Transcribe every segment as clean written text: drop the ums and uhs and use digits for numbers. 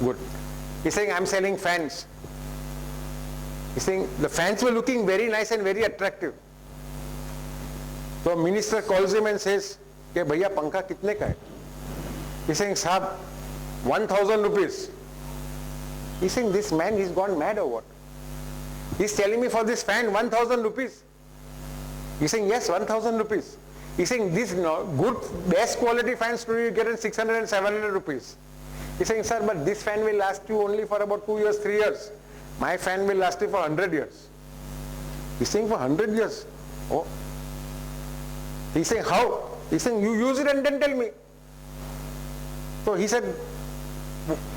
Good. He's saying, I'm selling fans. He's saying, the fans were looking very nice and very attractive. So minister calls him and says, "Ke bhaiya pankha kitne ka hai?" He's saying, "Sahab, 1,000 rupees. He's saying, this man, he's gone mad or what? He's telling me for this fan 1,000 rupees. He's saying, yes, 1,000 rupees. He's saying, this good, best quality fans today you get in 600 and 700 rupees. He's saying, sir, but this fan will last you only for about 2 years, 3 years. My fan will last you for 100 years. He's saying, for 100 years? Oh. He's saying, how? He's saying, you use it and then tell me. So he said,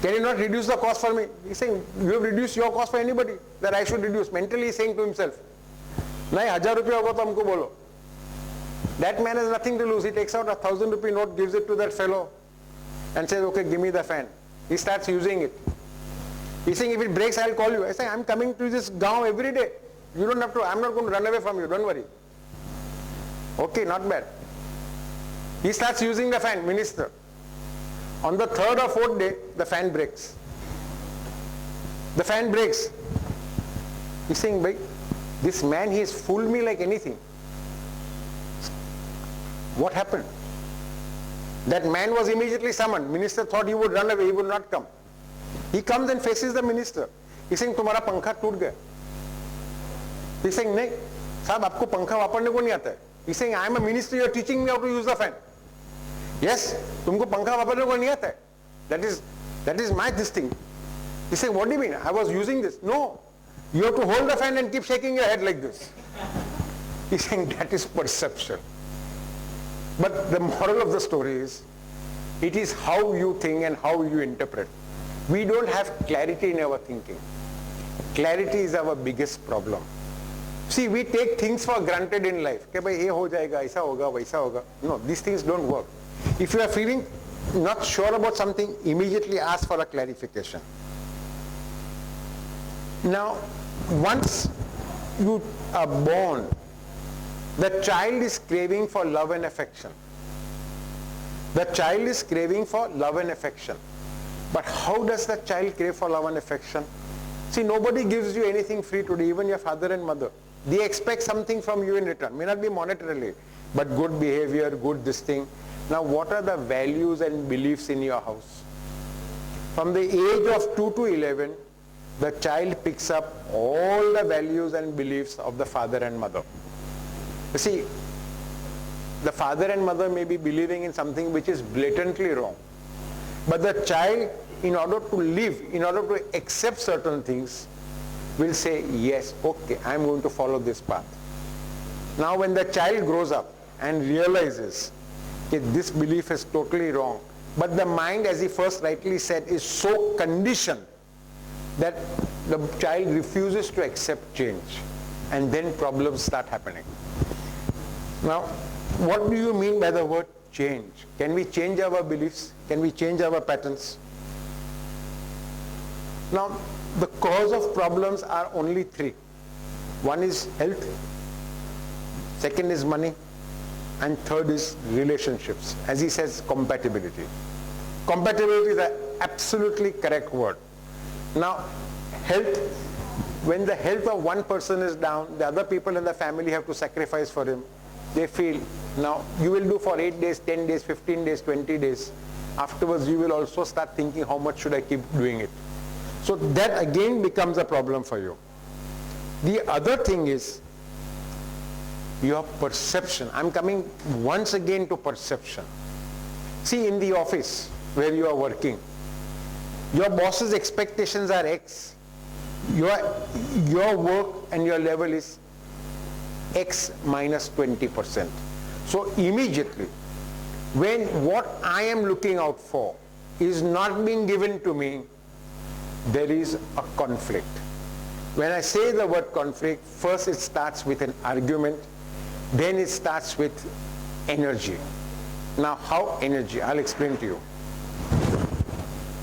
can you not reduce the cost for me? He's saying, you have reduced your cost for anybody that I should reduce. Mentally he's saying to himself, nahi, 1,000 rupiya hoga to humko bolo. That man has nothing to lose. He takes out a 1,000 rupee note, gives it to that fellow and says, okay, give me the fan. He starts using it. He's saying, if it breaks, I'll call you. I say, I'm coming to this gaon every day. You don't have to, I'm not going to run away from you, don't worry. Okay, not bad. He starts using the fan, minister. On the 3rd or 4th day, the fan breaks. The fan breaks. He's saying, bhai, this man, he has fooled me like anything. What happened? That man was immediately summoned. Minister thought he would run away, he would not come. He comes and faces the minister. He's saying, तुम्हारा पंखा टूट गया. He's saying, नहीं, साहब आपको पंखा वापरने को नहीं आता है. He's saying, I am a minister, you are teaching me how to use the fan. Yes, तुमको पंखा वापरने को नहीं आता है. That is my this thing. He's saying, what do you mean? I was using this. No, you have to hold the fan and keep shaking your head like this. He's saying, that is perception. But the moral of the story is, it is how you think and how you interpret. We don't have clarity in our thinking. Clarity is our biggest problem. See, we take things for granted in life. Ke bhai, ye ho jayega, aisa hoga, vaisa hoga. No, these things don't work. If you are feeling not sure about something, immediately ask for a clarification. Now, once you are born, the child is craving for love and affection. The child is craving for love and affection. But how does the child crave for love and affection? See, nobody gives you anything free today, even your father and mother. They expect something from you in return. May not be monetarily, but good behavior, good this thing. Now, what are the values and beliefs in your house? From the age of 2 to 11, the child picks up all the values and beliefs of the father and mother. You see, the father and mother may be believing in something which is blatantly wrong. But the child, in order to live, in order to accept certain things, will say, yes, okay, I'm going to follow this path. Now when the child grows up and realizes that this belief is totally wrong, but the mind, as he first rightly said, is so conditioned that the child refuses to accept change, and then problems start happening. Now, what do you mean by the word change? Can we change our beliefs? Can we change our patterns? Now, the cause of problems are only 3. One is health, second is money, and third is relationships. As he says, compatibility. Compatibility is the absolutely correct word. Now, health, when the health of one person is down, the other people in the family have to sacrifice for him. They feel, now you will do for 8 days, 10 days, 15 days, 20 days. Afterwards you will also start thinking, how much should I keep doing it? So that again becomes a problem for you. The other thing is your perception. I'm coming once again to perception. See, in the office where you are working, your boss's expectations are X. Your work and your level is X minus 20%. So immediately, when what I am looking out for is not being given to me, there is a conflict. When I say the word conflict, first it starts with an argument, then it starts with energy. Now, how energy? I'll explain to you.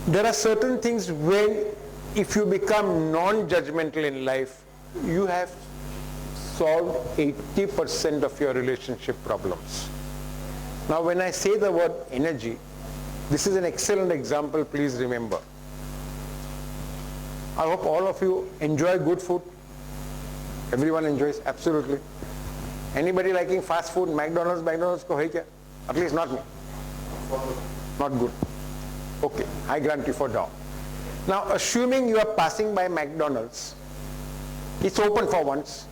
There are certain things when, if you become non-judgmental in life, you have solved 80% of your relationship problems. Now, when I say the word energy, this is an excellent example, please remember. I hope all of you enjoy good food. Everyone enjoys, absolutely. Anybody liking fast food, McDonald's ko hai kya? At least not me. Not good. Okay, I grant you for now. Now, assuming you are passing by McDonald's, it's open for once,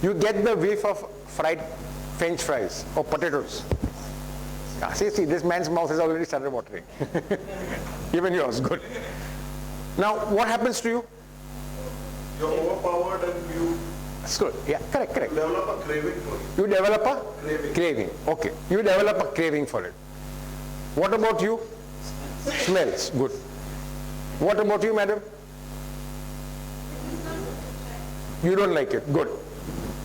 you get the whiff of fried French fries or potatoes. See, this man's mouth has already started watering. Even yours, good. Now, what happens to you? You're overpowered and you That's good. Yeah, correct. develop a craving for it. You develop a craving. Okay. You develop a craving for it. What about you? Smells. Good. What about you, madam? You don't like it. Good.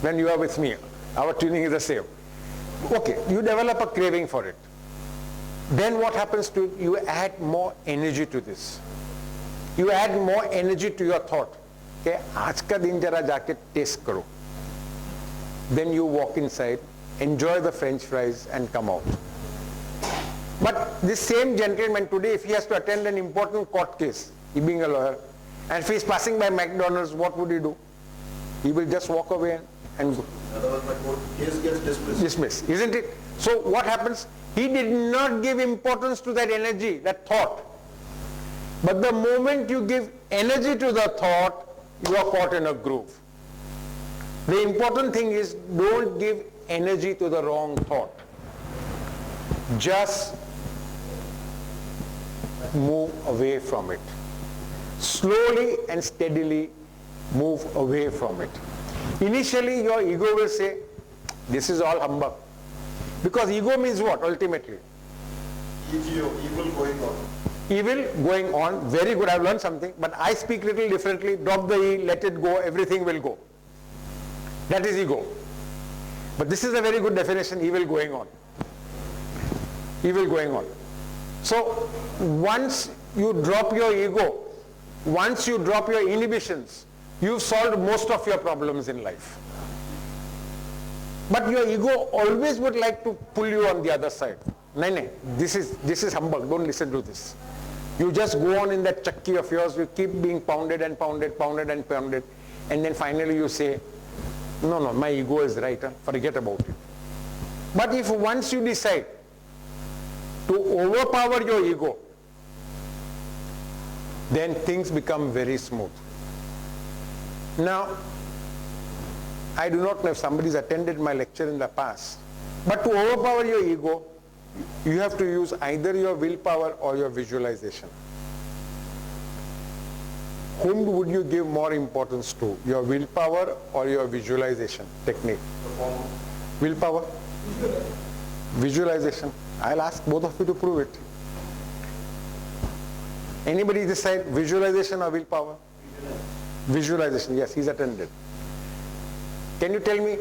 Then you are with me. Our tuning is the same. Okay. You develop a craving for it. Then what happens to it? You add more energy to this. You add more energy to your thought. Okay, आज का दिन जरा जाके test करो. Then you walk inside, enjoy the French fries and come out. But this same gentleman today, if he has to attend an important court case, he being a lawyer, and if he is passing by McDonald's, what would he do? He will just walk away and go. Otherwise my court case gets dismissed. Dismiss, isn't it? So what happens? He did not give importance to that energy, that thought. But the moment you give energy to the thought, you are caught in a groove. The important thing is, don't give energy to the wrong thought. Just move away from it. Slowly and steadily move away from it. Initially, your ego will say, this is all humbug. Because ego means what, ultimately? Evil going on. Evil going on, very good, I've learned something, but I speak little differently. Drop the E, let it go, everything will go. That is ego. But this is a very good definition, evil going on. Evil going on. So, once you drop your ego, once you drop your inhibitions, you've solved most of your problems in life. But your ego always would like to pull you on the other side. No, this is humbug, don't listen to this. You just go on in that chakki of yours, you keep being pounded and pounded, and then finally you say, no, my ego is right, forget about it. But if once you decide to overpower your ego, then things become very smooth. Now, I do not know if somebody's attended my lecture in the past, but to overpower your ego, you have to use either your willpower or your visualization. Whom would you give more importance to, your willpower or your visualization technique? Willpower? Visualization. I'll ask both of you to prove it. Anybody decide visualization or willpower? Visualization, yes, he's attended. Can you tell me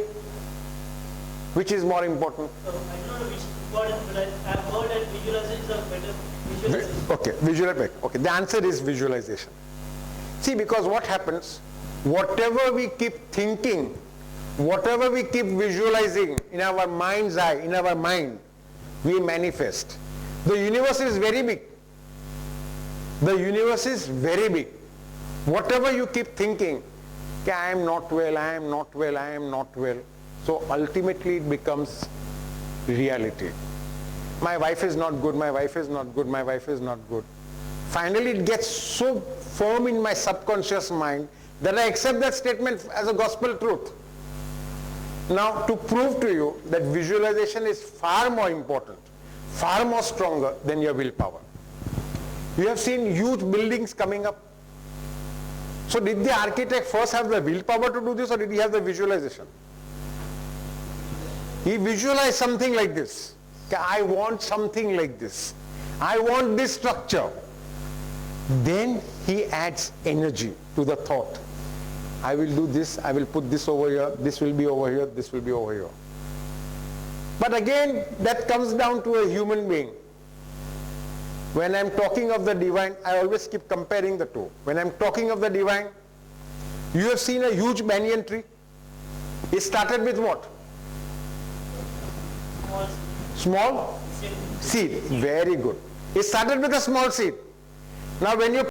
which is more important? I don't know which is important, but I've heard that visualization is a better visualization. Okay, visualization. Okay, the answer is visualization. See, because what happens, whatever we keep thinking, whatever we keep visualizing in our mind's eye, in our mind, we manifest. The universe is very big. The universe is very big. Whatever you keep thinking, okay, I am not well, I am not well, I am not well. So ultimately it becomes reality. My wife is not good, my wife is not good, my wife is not good. Finally it gets so firm in my subconscious mind that I accept that statement as a gospel truth. Now, to prove to you that visualization is far more important, far more stronger than your willpower. You have seen huge buildings coming up. So did the architect first have the willpower to do this, or did he have the visualization? He visualized something like this. Okay, I want something like this. I want this structure. Then he adds energy to the thought. I will do this, I will put this over here, this will be over here, this will be over here. But again, that comes down to a human being. When I'm talking of the divine, I always keep comparing the two. When I'm talking of the divine, you have seen a huge banyan tree. It started with what? Small seed. Very good. It started with a small seed. Now when you